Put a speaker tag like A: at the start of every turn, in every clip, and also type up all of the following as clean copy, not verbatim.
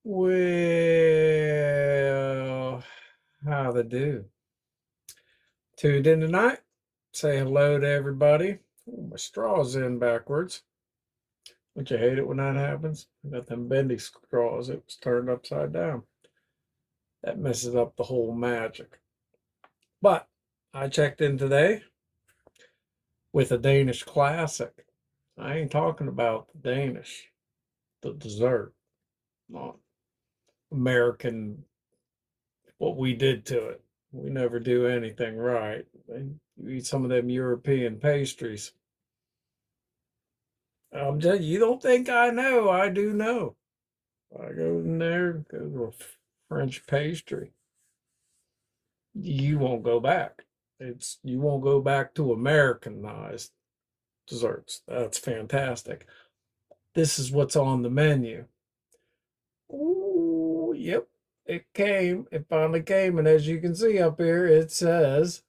A: Well, how they do? Tuned in tonight. Say hello to everybody. Oh, my straw's in backwards. Don't you hate it when that happens? I got them bendy straws. It was turned upside down. That messes up the whole magic. But I checked in today with a Danish classic. I ain't talking about the Danish, the dessert, not American, what we did to it. We never do anything right. You eat some of them European pastries. You don't think I know? I do know. I go in there, go to a French pastry. You won't go back. You won't go back to Americanized desserts. That's fantastic. This is what's on the menu. Ooh, yep. It came. It finally came, and as you can see up here, it says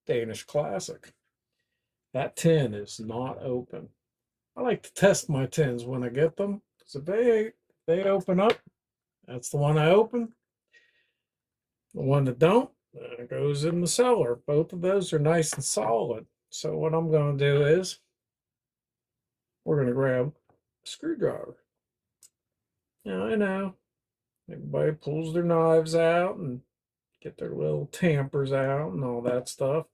A: Danish Classic. That tin is not open. I like to test my tins when I get them. So they open up. That's the one I open. The one that don't goes in the cellar. Both of those are nice and solid. So what I'm going to do is we're going to grab a screwdriver. Now I know everybody pulls their knives out and get their little tampers out and all that stuff.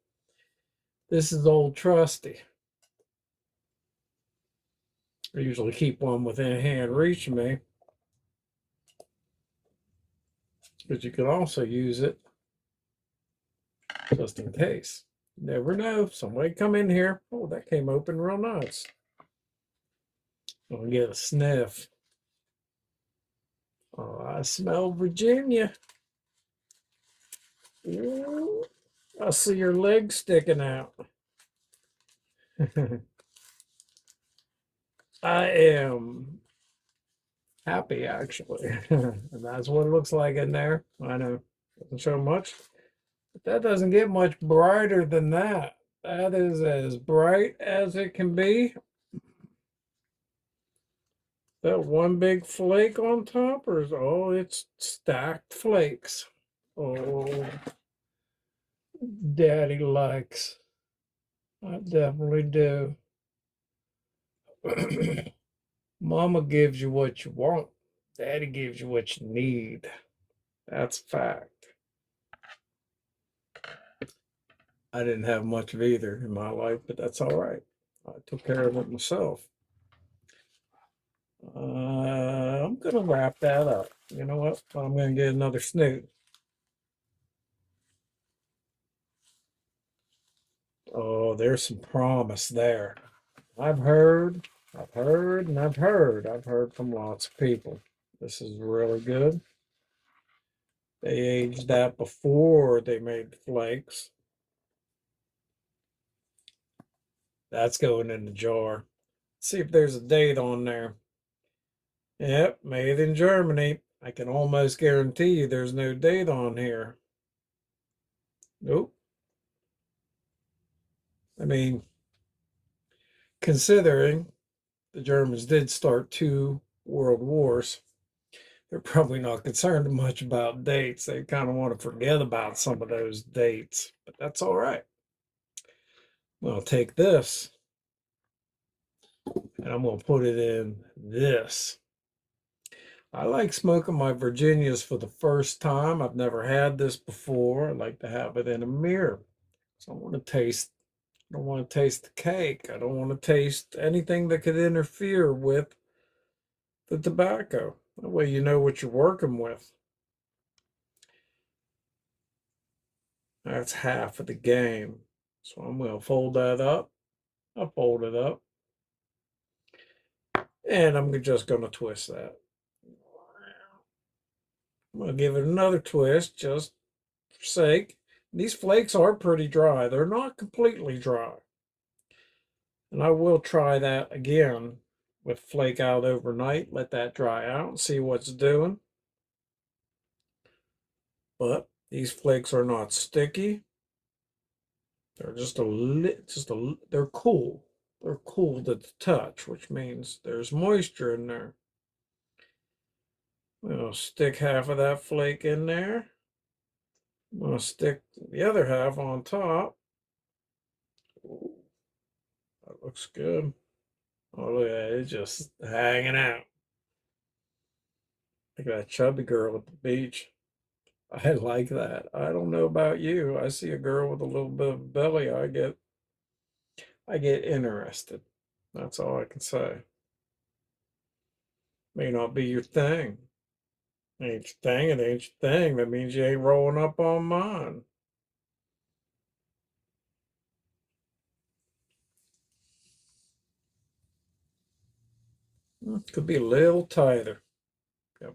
A: This is old trusty. I usually keep one within hand reach of me, but you can also use it just in case. You never know. Somebody come in here. Oh, that came open real nice. I'll get a sniff. Oh, I smell Virginia. Ooh, I see your legs sticking out. I am happy, actually. And that's what it looks like in there. I know. Doesn't show much. But that doesn't get much brighter than that. That is as bright as it can be. That one big flake on top, or is it's stacked flakes. Oh, Daddy likes. I definitely do. Mama gives you what you want. Daddy gives you what you need. That's a fact. I didn't have much of either in my life, but that's all right. I took care of it myself. I'm gonna wrap that up. You know what? I'm gonna get another snoot. Oh, there's some promise there. I've heard, I've heard, and I've heard. I've heard from lots of people. This is really good. They aged that before they made the flakes. That's going in the jar. See if there's a date on there. Yep, made in Germany. I can almost guarantee you there's no date on here. Nope. I mean, considering the Germans did start 2 world wars, they're probably not concerned much about dates. They kind of want to forget about some of those dates, but that's all right. I'll take this and I'm going to put it in this. I like smoking my Virginias for the first time. I've never had this before. I like to have it in a mirror. So I don't want to taste the cake. I don't want to taste anything that could interfere with the tobacco. That way you know what you're working with. That's half of the game. So I'm going to fold that up. I'll fold it up. And I'm just going to twist that. I'm going to give it another twist just for sake. These flakes are pretty dry. They're not completely dry. And I will try that again with flake out overnight. Let that dry out and see what's doing. But these flakes are not sticky. They're they're cool. They're cool to the touch, which means there's moisture in there. I'll stick half of that flake in there. I'm going to stick the other half on top. Ooh, that looks good. Oh, look at that. It's just hanging out. Look at that chubby girl at the beach. I like that. I don't know about you. I see a girl with a little bit of belly, I get interested. That's all I can say. May not be your thing. Ain't your thing, it ain't your thing. That means you ain't rolling up on mine. Could be a little tighter. Yep.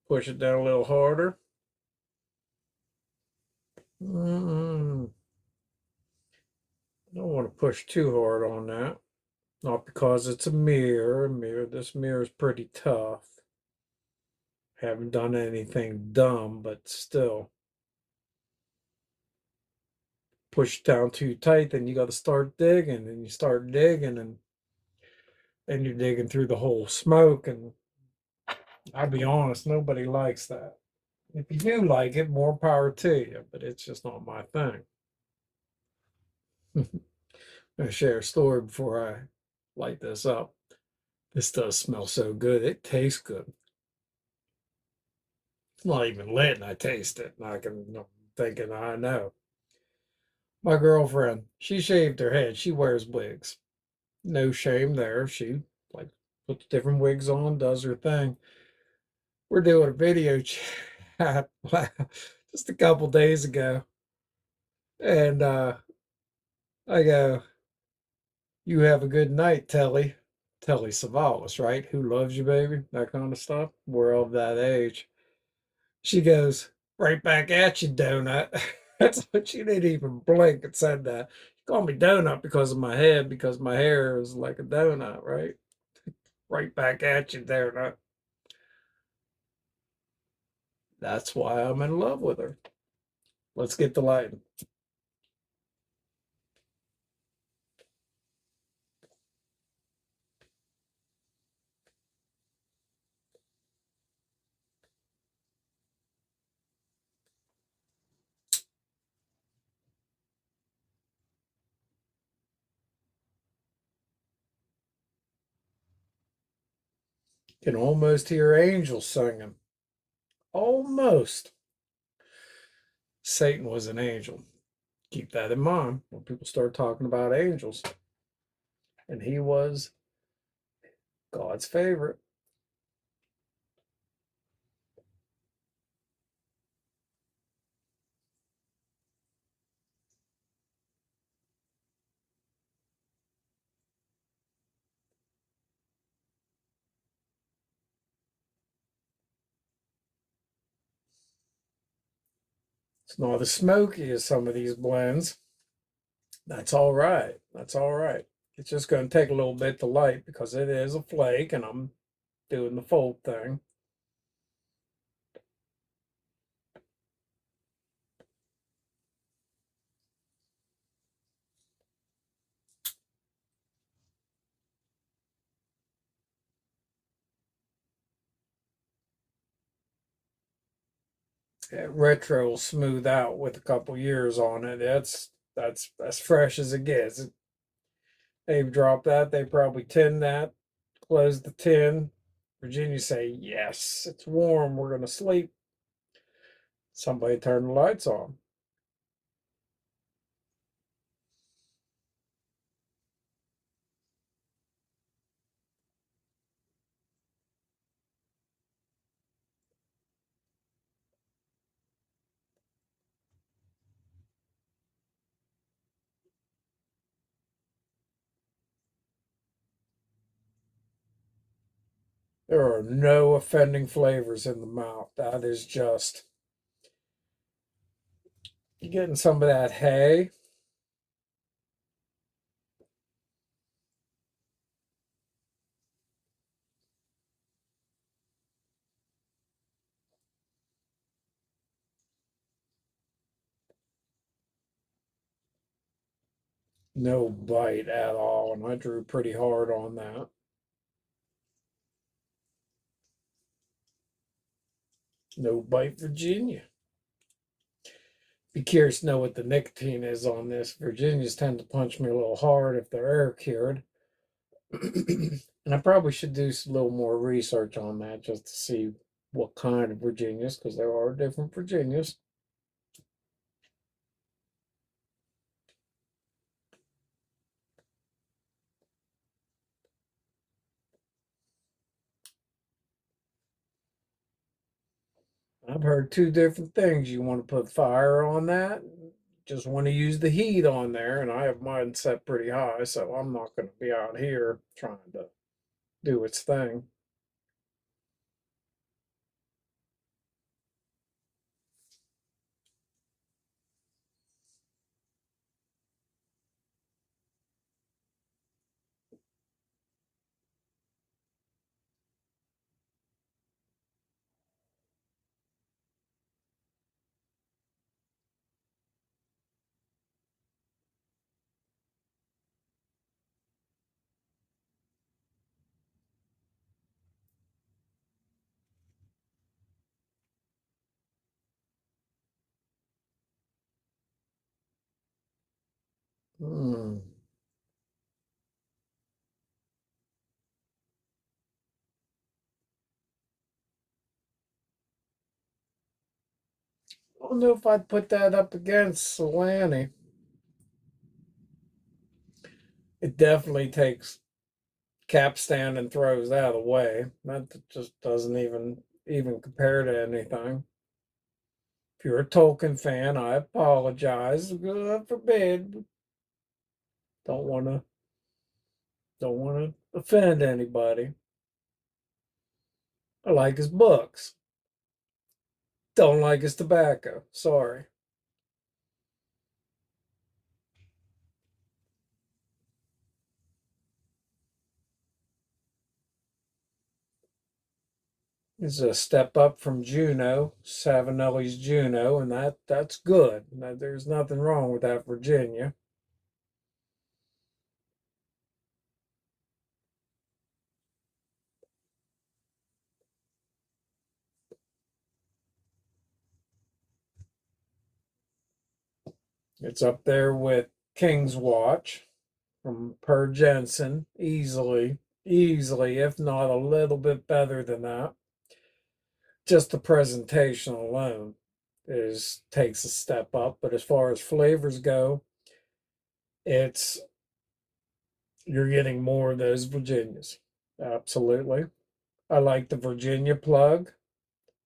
A: Push it down a little harder. Mm, I don't want to push too hard on that. Not because it's a mirror. This mirror is pretty tough. Haven't done anything dumb, but still. Push down too tight, then you got to start digging, and you start digging, and you're digging through the whole smoke. And I'll be honest, nobody likes that. If you do like it, more power to you, but it's just not my thing. I'm gonna share a story before I light this up. This does smell so good. It tastes good. It's not even lit, and I taste it. And I'm thinking, I know. My girlfriend, she shaved her head. She wears wigs. No shame there. She like puts different wigs on, does her thing. We're doing a video chat just a couple days ago, and I go, "You have a good night, Telly." Telly Savalas, right? Who loves you, baby? That kind of stuff. We're of that age. She goes, "Right back at you, donut." That's what she didn't even blink and said that. She called me donut because of my head, because my hair is like a donut, right? Right back at you, donut. That's why I'm in love with her. Let's get the lighting. Can almost hear angels singing. Almost. Satan was an angel. Keep that in mind when people start talking about angels. And he was God's favorite. It's not as smoky as some of these blends. That's all right. That's all right. It's just going to take a little bit to light because it is a flake and I'm doing the fold thing. Retro will smooth out with a couple years on it. That's as fresh as it gets. They've dropped that. They probably tin that, close the tin. Virginia say, yes, it's warm. We're going to sleep. Somebody turn the lights on. There are no offending flavors in the mouth. That is just, you're getting some of that hay. No bite at all. And I drew pretty hard on that. No bite Virginia. Be curious to know what the nicotine is on this. Virginias tend to punch me a little hard if they're air cured. And I probably should do a little more research on that just to see what kind of Virginias, because there are different Virginias. I've heard two different things. You want to put fire on that, just want to use the heat on there, and I have mine set pretty high, so I'm not going to be out here trying to do its thing. Hmm. I don't know if I'd put that up against Solani. It definitely takes capstan and throws out of the way. That just doesn't even compare to anything. If you're a Tolkien fan, I apologize. God forbid. Don't want to don't want to offend anybody. I like his books. Don't like his tobacco. Sorry. It's a step up from Juno, Savinelli's Juno, and that's good. There's nothing wrong with that, Virginia. It's up there with King's Watch from Per Jensen, easily, if not a little bit better than that. Just the presentation alone is takes a step up, but as far as flavors go, it's you're getting more of those Virginias. Absolutely. I like the Virginia plug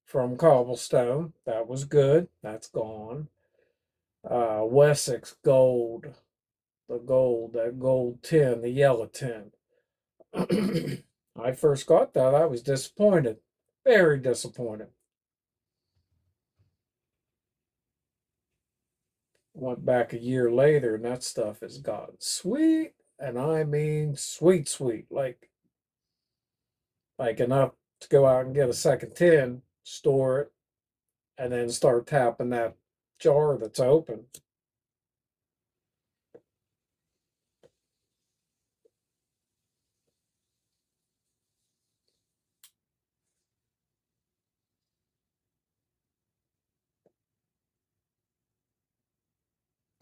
A: from Cobblestone. That was good. That's gone. Wessex Gold, that gold tin, the yellow tin. I first got that. I was disappointed. Very disappointed. Went back a year later and that stuff has gotten sweet. And I mean sweet, sweet. Like enough to go out and get a second tin, store it, and then start tapping that jar that's open.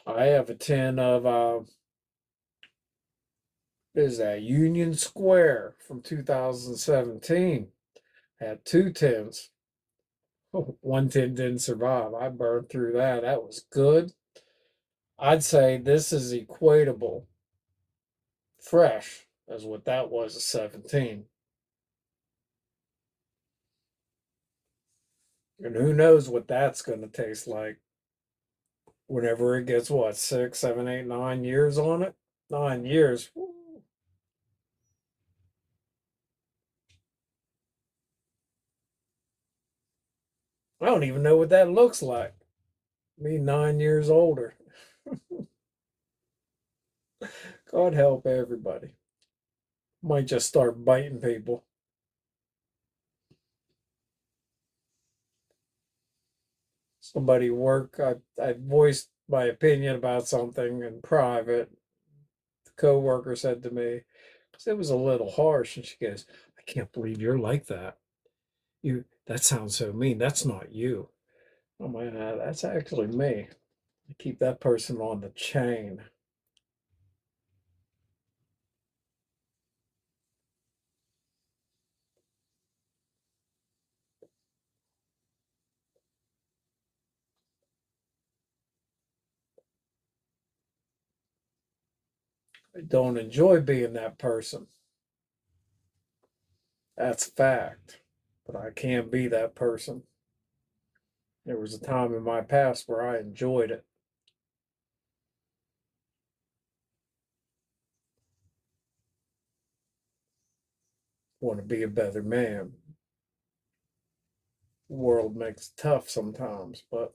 A: I have a tin of is that Union Square from 2017. Had two tins. One tin didn't survive. I burned through that. That was good. I'd say this is equatable fresh as what that was at 17. And who knows what that's going to taste like whenever it gets what, 6, 7, 8, 9 years on it? 9 years. I don't even know what that looks like. Me 9 years older. God help everybody. Might just start biting people. Somebody work. I voiced my opinion about something in private. The coworker said to me, 'cause it was a little harsh, and she goes, "I can't believe you're like that." You, that sounds so mean. That's not you. Oh my God, that's actually me. I keep that person on the chain. I don't enjoy being that person. That's fact. But I can't be that person. There was a time in my past where I enjoyed it. Want to be a better man. The world makes it tough sometimes, but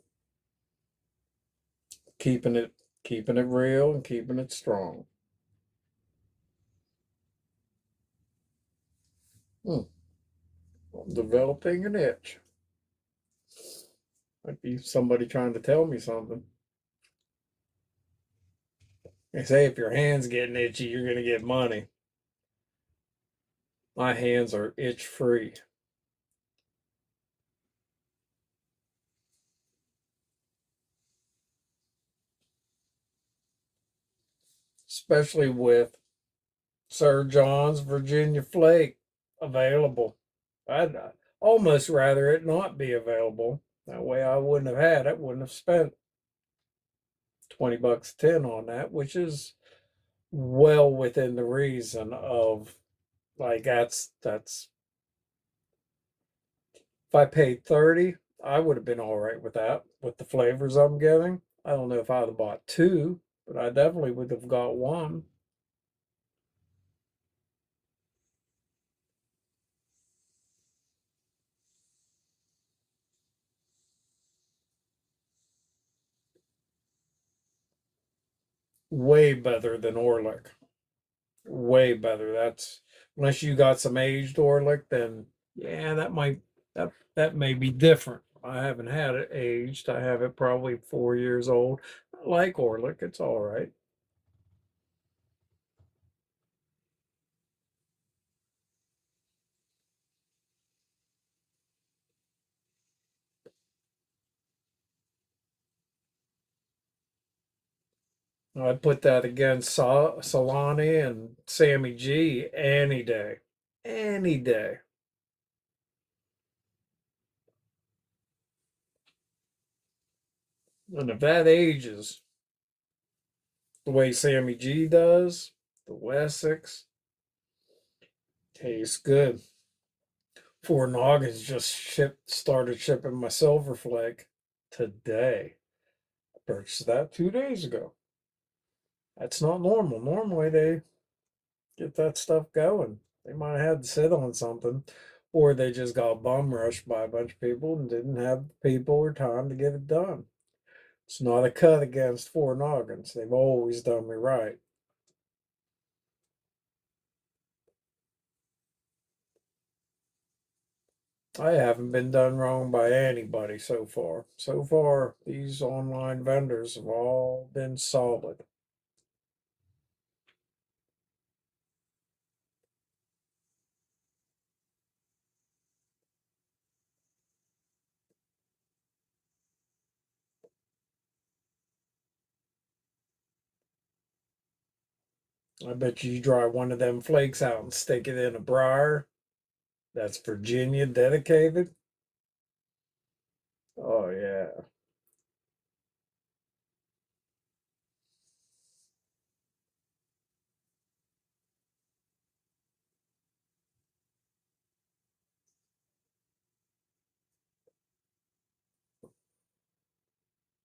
A: keeping it keeping it real and keeping it strong. Hmm. I'm developing an itch. Might be somebody trying to tell me something. They say if your hand's getting itchy, you're gonna get money. My hands are itch free, especially with Sir John's Virginia Flake available. I'd almost rather it not be available. That way I wouldn't have had it, wouldn't have spent 20 bucks a tin on that, which is well within the reason of like that's if I paid 30, I would have been all right with that with the flavors I'm getting. I don't know if I'd have bought two, but I definitely would have got one. Way better than Orlick. Way better. That's unless you got some aged Orlick, then yeah, that may be different. I haven't had it aged. I have it probably 4 years old. I like Orlick. It's all right. I'd put that against Solani and Sammy G any day. Any day. And if that ages the way Sammy G does, the Wessex tastes good. Four Noggins just started shipping my Silver Flake today. I purchased that 2 days ago. That's not normal. Normally they get that stuff going. They might have had to sit on something, or they just got bum rushed by a bunch of people and didn't have the people or time to get it done. It's not a cut against Four Noggins. They've always done me right. I haven't been done wrong by anybody so far. So far, these online vendors have all been solid. I bet you dry one of them flakes out and stick it in a briar. That's Virginia dedicated. Oh yeah.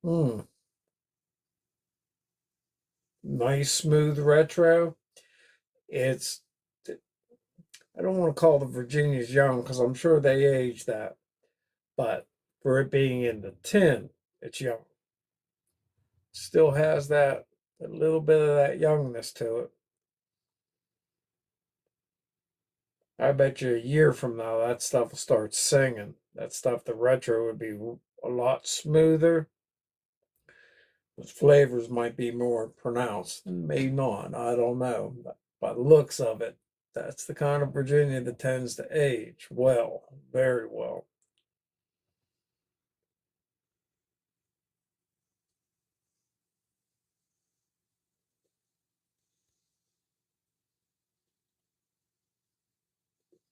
A: Hmm. Nice smooth retro. It's I don't want to call the Virginias young because I'm sure they aged that, but for it being in the tin, it's young. Still has that a little bit of that youngness to it. I bet you a year from now that stuff will start singing. That stuff, the retro would be a lot smoother. The flavors might be more pronounced. Maybe not. I don't know. By the looks of it, That's the kind of Virginia that tends to age well, very well.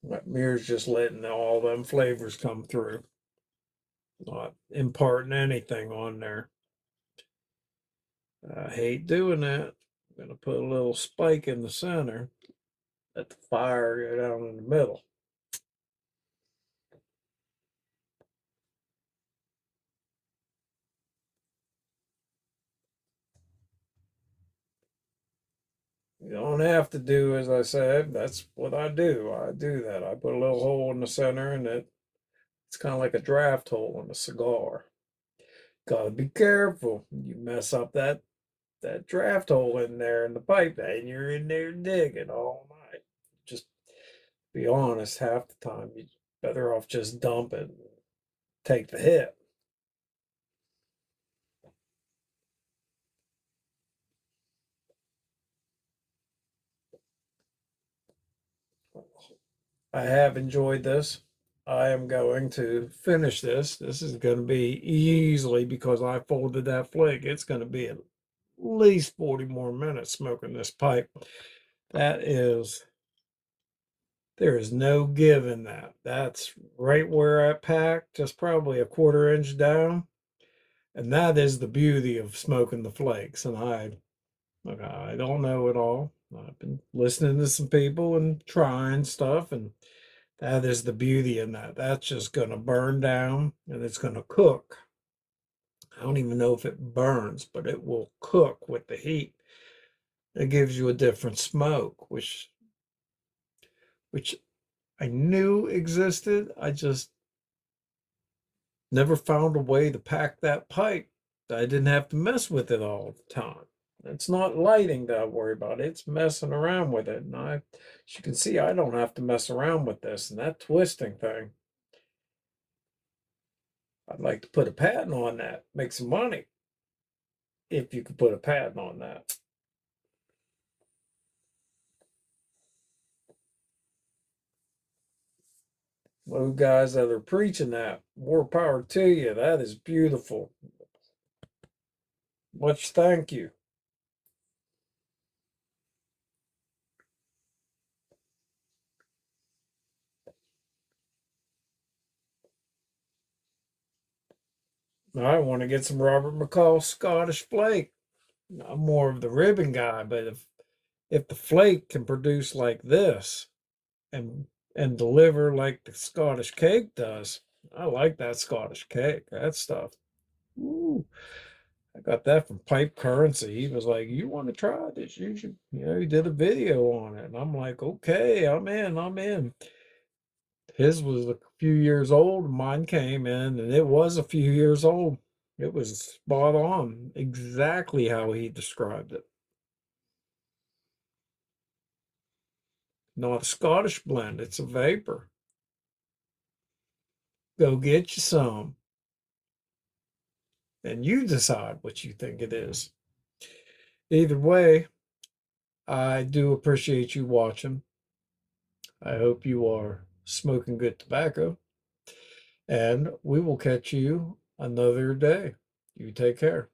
A: That mirror's just letting all them flavors come through, not imparting anything on there. I hate doing that. I'm going to put a little spike in the center, let the fire go down in the middle. You don't have to do as I said. That's what I do. I do that. I put a little hole in the center, and it's kind of like a draft hole in a cigar. Gotta be careful. You mess up that draft hole in there in the pipe, and you're in there digging all night. Just be honest, half the time you're better off just dump it and take the hit. I have enjoyed this. I am going to finish this. This is going to be easily, because I folded that flake, it's going to be at least 40 more minutes smoking this pipe. That is, there is no give in that. That's right where I packed, just probably a 1/4 inch down. And that is the beauty of smoking the flakes. And I don't know it all. I've been listening to some people and trying stuff, and that is the beauty in that. That's just going to burn down and it's going to cook. I don't even know if it burns, but it will cook with the heat. It gives you a different smoke, which I knew existed. I just never found a way to pack that pipe that I didn't have to mess with it all the time. It's not lighting that I worry about. It's messing around with it. And as you can see, I don't have to mess around with this. And that twisting thing, I'd like to put a patent on that, make some money if you could put a patent on that. Those guys that are preaching that, more power to you. That is beautiful. Much thank you. I want to get some Robert McCall Scottish Flake. I'm more of the ribbon guy, but if the flake can produce like this and deliver like the Scottish cake does, I like that Scottish cake. That stuff. Ooh, I got that from Pipe Currency. He was like, "You want to try this? You should." He did a video on it, and I'm like, "Okay, I'm in. I'm in." His was a few years old. Mine came in, and it was a few years old. It was spot on, exactly how he described it. Not a Scottish blend, it's a vapor. Go get you some, and you decide what you think it is. Either way, I do appreciate you watching. I hope you are smoking good tobacco, and we will catch you another day. You take care.